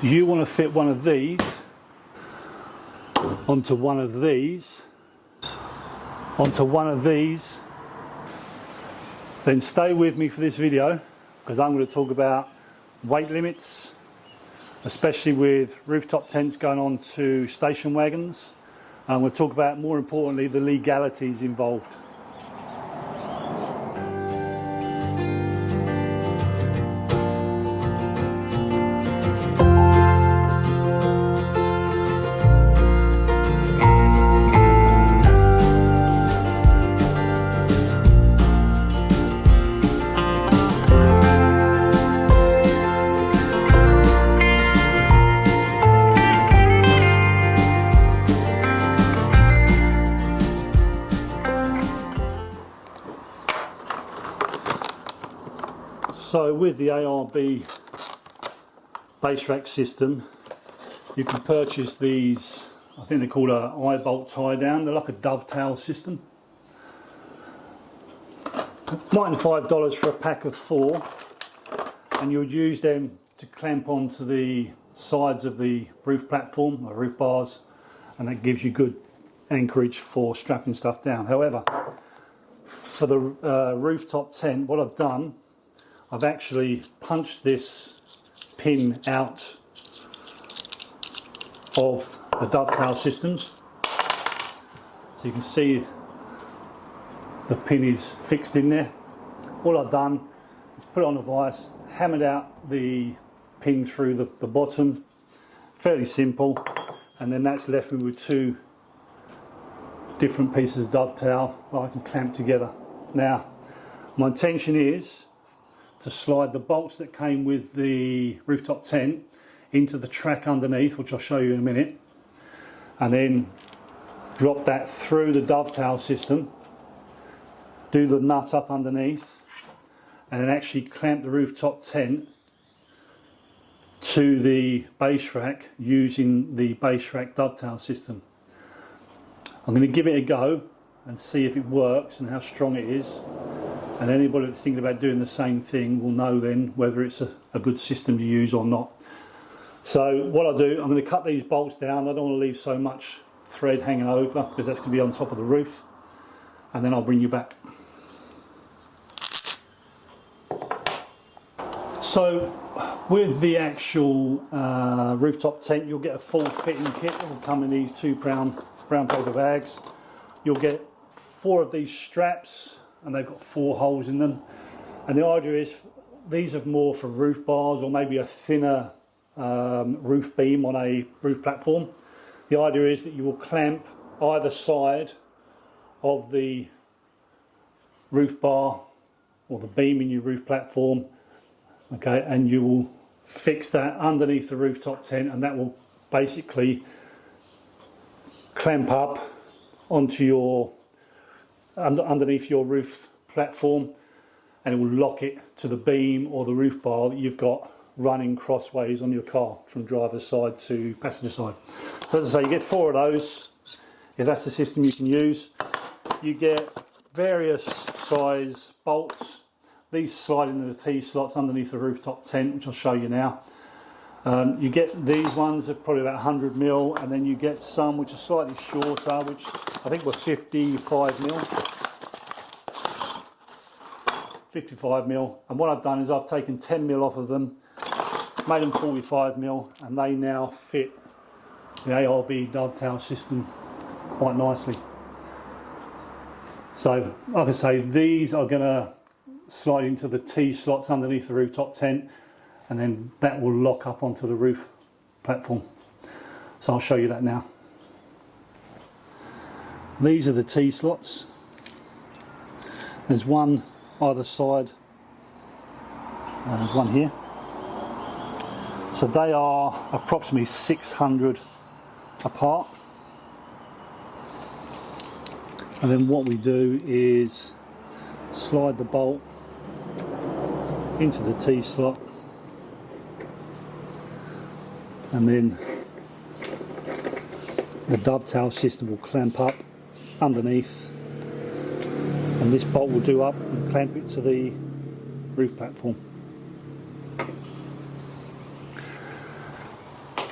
you want to fit one of these onto one of these, then stay with me for this video, because I'm going to talk about weight limits, especially with rooftop tents going on to station wagons. And I'm going to talk about, more importantly, the legalities involved. So with the ARB base rack system, you can purchase these, I think they're called a eye bolt tie down. They're like a dovetail system. $95 for a pack of 4, and you would use them to clamp onto the sides of the roof platform or roof bars, and that gives you good anchorage for strapping stuff down. However, for the rooftop tent, what I've done, I've actually punched this pin out of the dovetail system, so you can see the pin is fixed in there. All I've done is put it on a vise, hammered out the pin through the bottom, fairly simple, and then that's left me with 2 different pieces of dovetail that I can clamp together. Now, my intention is to slide the bolts that came with the rooftop tent into the track underneath, which I'll show you in a minute, and then drop that through the dovetail system, do the nut up underneath, and then actually clamp the rooftop tent to the base rack using the base rack dovetail system. I'm going to give it a go and see if it works and how strong it is. And anybody that's thinking about doing the same thing will know then whether it's a good system to use or not. So what I'll do, I'm going to cut these bolts down. I don't want to leave so much thread hanging over, because that's going to be on top of the roof. And then I'll bring you back. So with the actual rooftop tent, you'll get a full fitting kit. It will come in these 2 brown paper bags. You'll get 4 of these straps, and they've got 4 holes in them, and the idea is these are more for roof bars or maybe a thinner roof beam on a roof platform. The idea is that you will clamp either side of the roof bar or the beam in your roof platform, okay, and you will fix that underneath the rooftop tent, and that will basically clamp up onto your underneath your roof platform, and it will lock it to the beam or the roof bar that you've got running crossways on your car from driver's side to passenger side. So as I say, you get 4 of those if that's the system you can use. You get various size bolts. These slide into the T-slots underneath the rooftop tent, which I'll show you now. You get these ones at probably about 100mm, and then you get some which are slightly shorter, which I think were 55mm. And what I've done is I've taken 10mm off of them, made them 45mm, and they now fit the ARB dovetail system quite nicely. So like I say, these are going to slide into the T-slots underneath the rooftop tent, and then that will lock up onto the roof platform. So I'll show you that now. These are the T-slots. There's one either side, there's one here. So they are approximately 600 apart. And then what we do is slide the bolt into the T-slot, and then the dovetail system will clamp up underneath, and this bolt will do up and clamp it to the roof platform.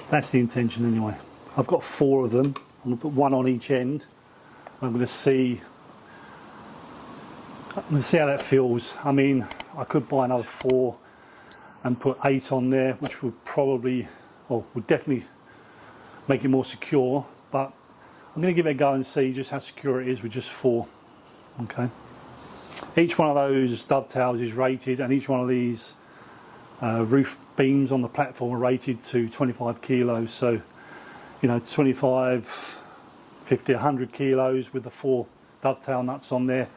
That's the intention anyway. I've got 4 of them. I'm going to put 1 on each end. I'm going to see how that feels. I mean, I could buy another 4 and put 8 on there, which would probably, or would definitely make it more secure, but I'm going to give it a go and see just how secure it is with just 4. Okay. Each one of those dovetails is rated, and each one of these roof beams on the platform are rated to 25 kilos. So, you know, 25, 50, 100 kilos with the 4 dovetail nuts on there.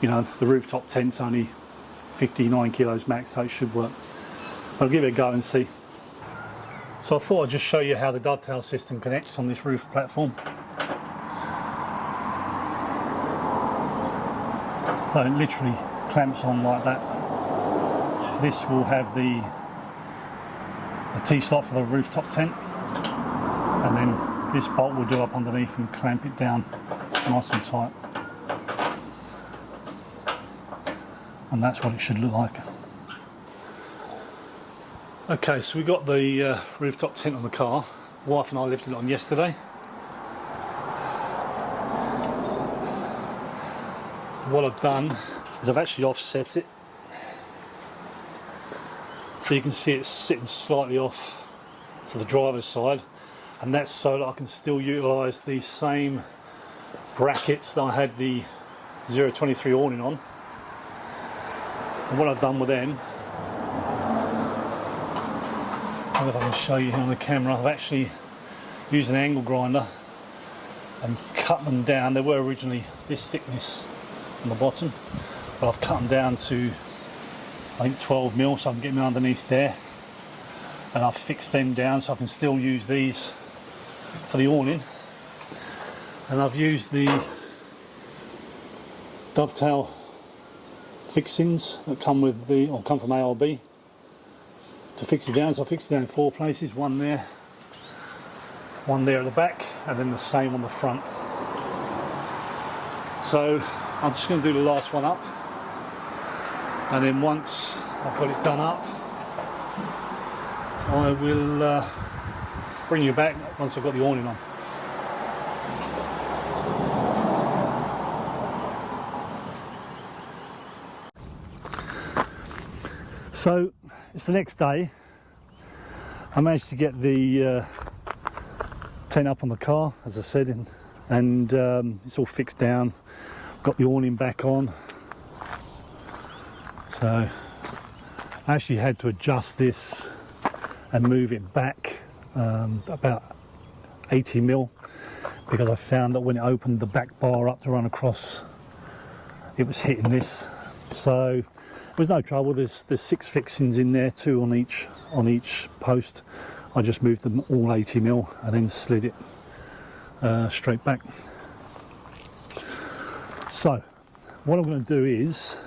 You know, the rooftop tent's only 59 kilos max, so it should work. I'll give it a go and see. So I thought I'd just show you how the dovetail system connects on this roof platform. So it literally clamps on like that. This will have the T-slot for the rooftop tent, and then this bolt will do up underneath and clamp it down nice and tight. And that's what it should look like. Okay, so we got the rooftop tent on the car. Wife and I lifted it on yesterday. What I've done is I've actually offset it, so you can see it's sitting slightly off to the driver's side, and that's so that I can still utilise the same brackets that I had the 023 awning on. And what I've done with them, I don't know if I can show you here on the camera, I've actually used an angle grinder and cut them down. They were originally this thickness on the bottom, but I've cut them down to, I think, 12 mil, so I can get them underneath there, and I've fixed them down so I can still use these for the awning. And I've used the dovetail fixings that come with the, or come from ARB, to fix it down. So I fixed it down in 4 places, one there, one there at the back, and then the same on the front. So I'm just going to do the last one up, and then once I've got it done up, I will bring you back once I've got the awning on. So it's the next day. I managed to get the tent up on the car, as I said, and it's all fixed down. Got the awning back on. So I actually had to adjust this and move it back about 80 mil, because I found that when it opened the back bar up to run across, it was hitting this. So there was no trouble. There's 6 fixings in there, 2 on each post. I just moved them all 80 mil and then slid it straight back. So what I'm going to do is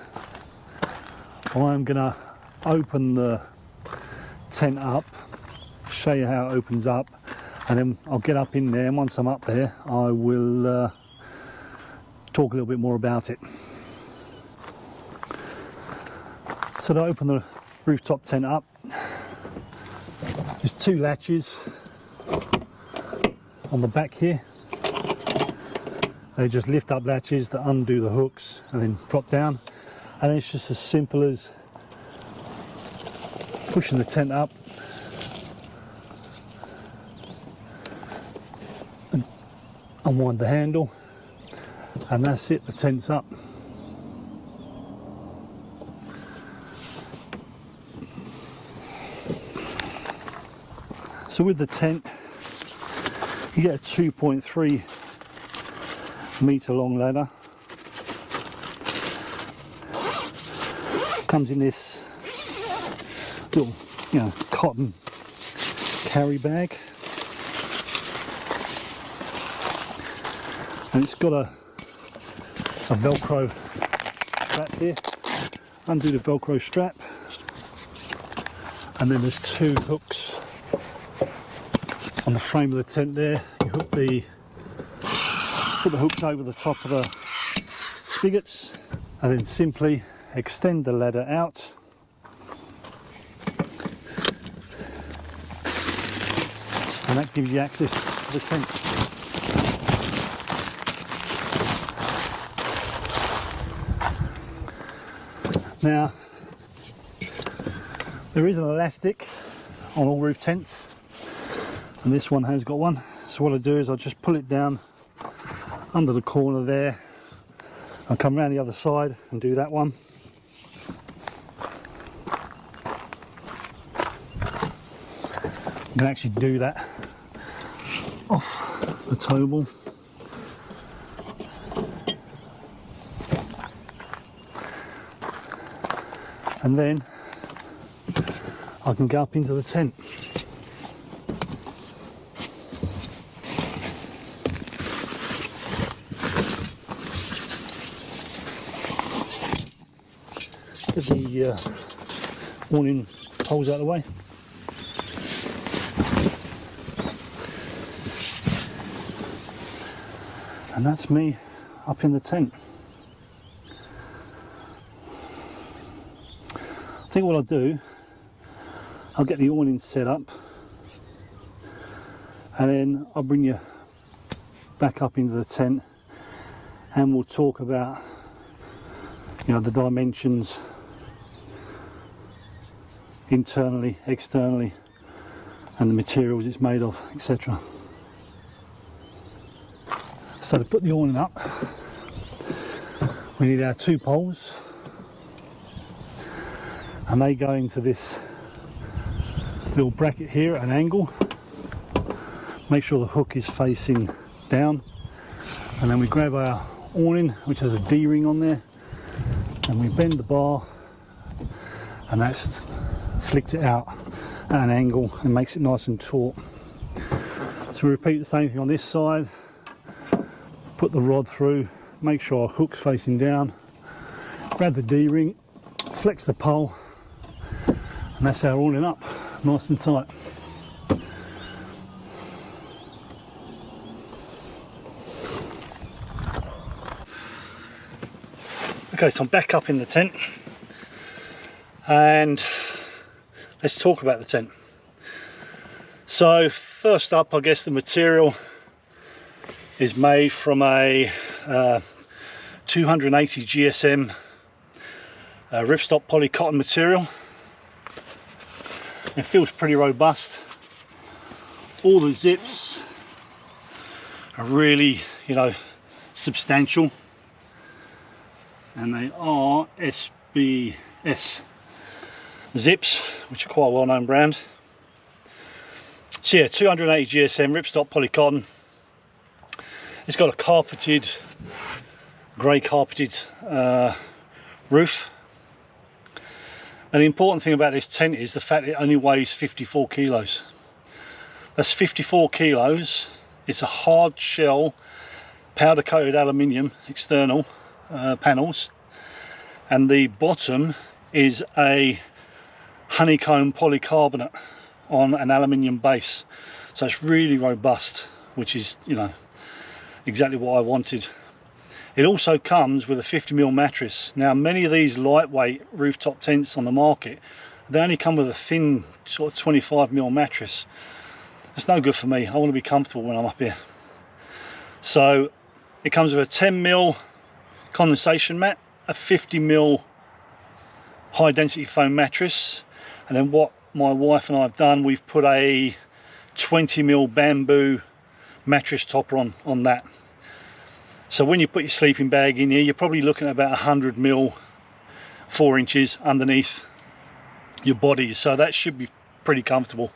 I'm going to open the tent up, show you how it opens up, and then I'll get up in there, and once I'm up there I will talk a little bit more about it. So to open the rooftop tent up, there's 2 latches on the back here. They just lift up latches that undo the hooks and then drop down, and it's just as simple as pushing the tent up and unwind the handle, and that's it, the tent's up. So with the tent, you get a 2.3 metre long ladder. Comes in this little, cotton carry bag, and it's got a Velcro strap here. Undo the Velcro strap, and then there's 2 hooks on the frame of the tent there. You put the hooks over the top of the spigots, and then simply extend the ladder out, and that gives you access to the tent. Now, there is an elastic on all roof tents, and this one has got one. So what I do is I just pull it down under the corner there. I'll come around the other side and do that one. You can actually do that off the tow ball. And then I can go up into the tent. Get the awning poles out of the way. And that's me up in the tent. I think what I'll do, I'll get the awning set up, and then I'll bring you back up into the tent, and we'll talk about, you know, the dimensions internally, externally, and the materials it's made of, etc. So to put the awning up, we need our 2 poles, and they go into this little bracket here at an angle. Make sure the hook is facing down, and then we grab our awning, which has a D-ring on there, and we bend the bar, and that's flicks it out at an angle and makes it nice and taut. So we repeat the same thing on this side. Put the rod through, make sure our hook's facing down, grab the D-ring, flex the pole, and that's our awning up, nice and tight. Okay, so I'm back up in the tent, and let's talk about the tent. So first up, I guess the material is made from a 280 GSM ripstop poly cotton material. It feels pretty robust. All the zips are really, you know, substantial, and they are SBS zips, which are quite a well-known brand. So yeah, 280 GSM ripstop poly cotton. It's got a carpeted, grey carpeted roof. And the important thing about this tent is the fact it only weighs 54 kilos. That's 54 kilos. It's a hard shell, powder coated aluminium external panels, and the bottom is a honeycomb polycarbonate on an aluminium base. So it's really robust, which is, you know, exactly what I wanted. It also comes with a 50mm mattress. Now, many of these lightweight rooftop tents on the market, they only come with a thin sort of 25mm mattress. It's no good for me. I want to be comfortable when I'm up here. So it comes with a 10mm condensation mat, a 50mm high density foam mattress, and then what my wife and I have done, we've put a 20mm bamboo mattress topper on that. So when you put your sleeping bag in here, you're probably looking at about 100mm 4 inches underneath your body, so that should be pretty comfortable.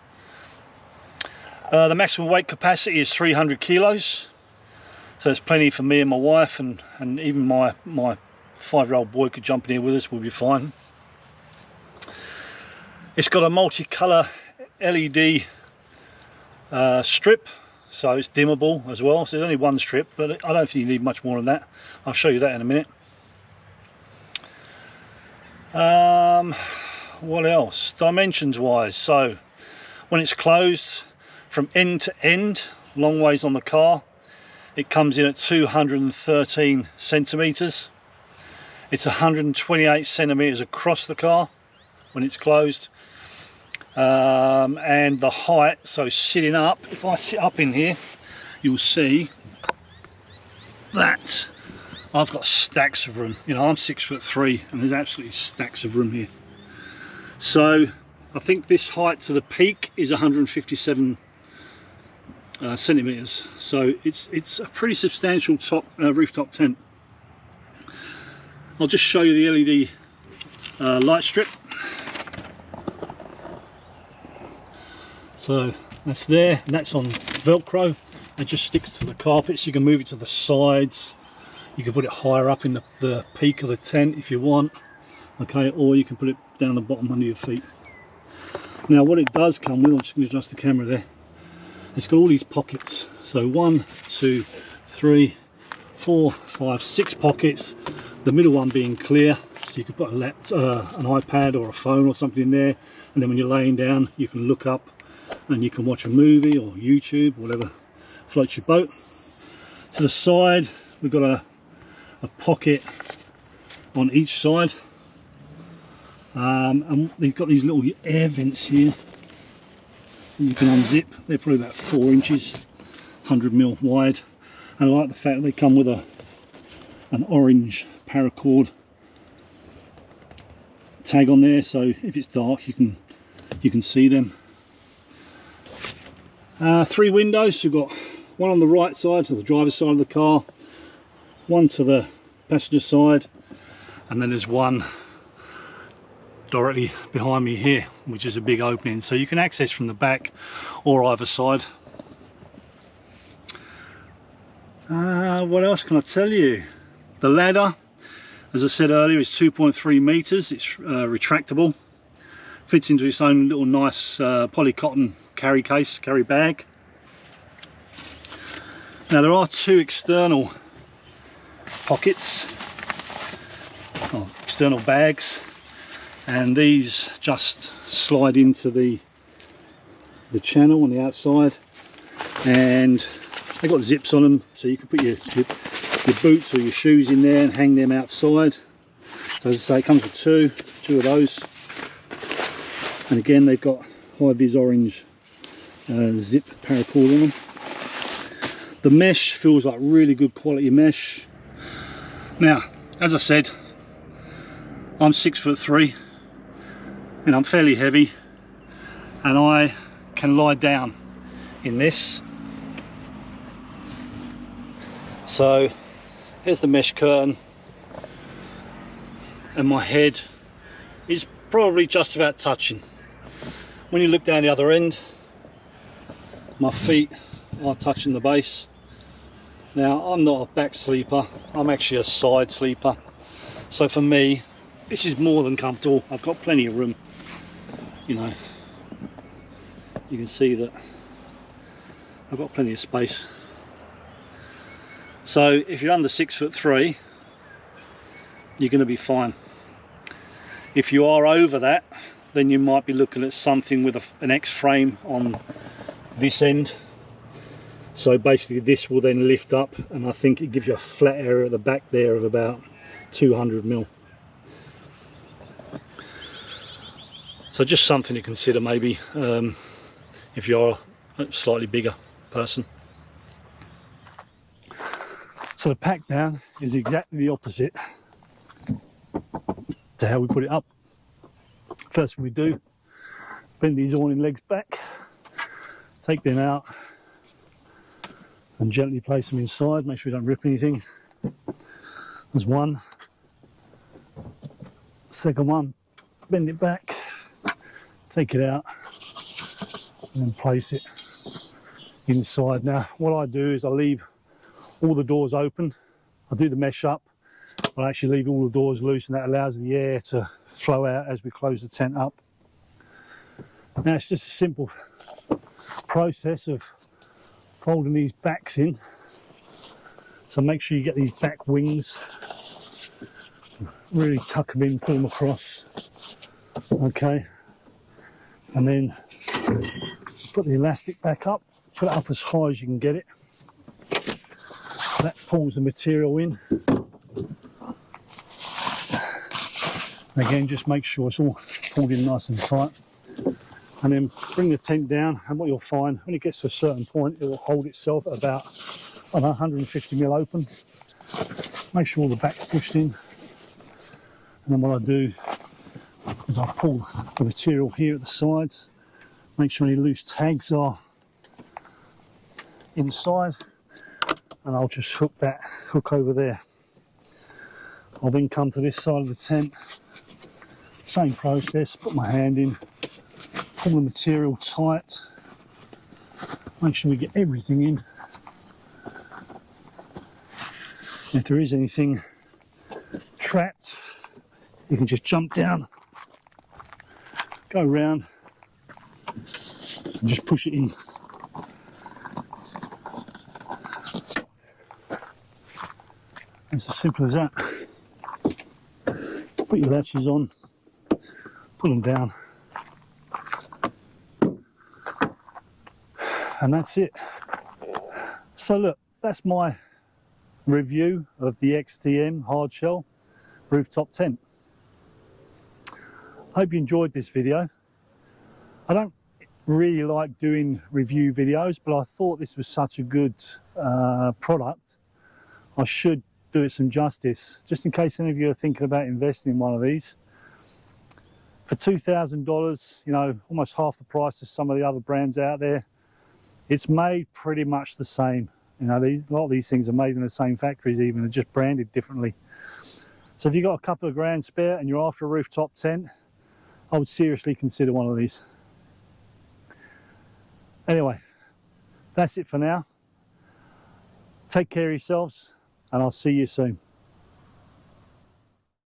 The maximum weight capacity is 300 kilos, so there's plenty for me and my wife, and even my 5-year-old boy could jump in here with us, we'll be fine. It's got a multicolour LED strip, so it's dimmable as well. So there's only one strip, but I don't think you need much more than that. I'll show you that in a minute. What else? Dimensions wise, so when it's closed from end to end, long ways on the car, it comes in at 213 centimeters. It's 128 centimeters across the car when it's closed. and the height. So sitting up, if I sit up in here, you'll see that I've got stacks of room. You know, I'm 6'3" and there's absolutely stacks of room here. So I think this height to the peak is 157 centimeters. So it's a pretty substantial top rooftop tent. I'll just show you the LED light strip. So that's there, and that's on Velcro. It just sticks to the carpet, so you can move it to the sides. You can put it higher up in the peak of the tent if you want, okay, or you can put it down the bottom under your feet. Now what it does come with, I'm just going to adjust the camera there, it's got all these pockets. So 1, 2, 3, 4, 5, 6 pockets, the middle one being clear, so you could put an iPad or a phone or something in there, and then when you're laying down you can look up and you can watch a movie or YouTube, whatever floats your boat. To the side we've got a pocket on each side, and they've got these little air vents here that you can unzip. They're probably about 4 inches, 100mm wide, and I like the fact that they come with an orange paracord tag on there, so if it's dark you can see them. 3 windows. You've got one on the right side, or the driver's side of the car, one to the passenger side, and then there's one directly behind me here, which is a big opening, so you can access from the back or either side. What else can I tell you? The ladder, as I said earlier, is 2.3 meters. It's retractable, fits into its own little nice poly cotton carry bag. Now there are 2 external pockets, external bags, and these just slide into the channel on the outside, and they've got zips on them, so you can put your boots or your shoes in there and hang them outside. So as I say, it comes with two of those, and again they've got high-vis orange zip paracord on them. The mesh feels like really good quality mesh. Now, as I said, I'm 6'3" and I'm fairly heavy, and I can lie down in this. So here's the mesh curtain, and my head is probably just about touching. When you look down the other end, my feet are touching the base. Now I'm not a back sleeper, I'm actually a side sleeper, so for me this is more than comfortable. I've got plenty of room, you know, you can see that I've got plenty of space. So if you're under 6'3", you're going to be fine. If you are over that, then you might be looking at something with an X frame on this end. So basically this will then lift up, and I think it gives you a flat area at the back there of about 200mm. So just something to consider maybe if you're a slightly bigger person. So the pack down is exactly the opposite to how we put it up. First thing we do, bend these awning legs back, take them out and gently place them inside, make sure we don't rip anything. There's one. Second one, bend it back, take it out and then place it inside. Now what I do is I leave all the doors open. I do the mesh up, but I actually leave all the doors loose, and that allows the air to flow out as we close the tent up. Now it's just a simple process of folding these backs in, so make sure you get these back wings, really tuck them in, pull them across, okay, and then put the elastic back up, put it up as high as you can get it. That pulls the material in. Again, just make sure it's all pulled in nice and tight. and then bring the tent down, and what you'll find when it gets to a certain point, it will hold itself at about, I don't know, 150 mil open. Make sure all the back's pushed in, and then what I do is I pull the material here at the sides, make sure any loose tags are inside, and I'll just hook over there. I'll then come to this side of the tent, same process, put my hand in, pull the material tight, make sure we get everything in. If there is anything trapped, you can just jump down, go round, and just push it in. It's as simple as that. Put your latches on, pull them down, and that's it. So look, that's my review of the XTM hardshell rooftop tent. I hope you enjoyed this video. I don't really like doing review videos, but I thought this was such a good product, I should do it some justice, just in case any of you are thinking about investing in one of these. For $2,000, you know, almost half the price of some of the other brands out there, it's made pretty much the same. You know, a lot of these things are made in the same factories, even, they're just branded differently. So if you've got a couple of grand spare and you're after a rooftop tent, I would seriously consider one of these. Anyway, that's it for now. Take care of yourselves, and I'll see you soon.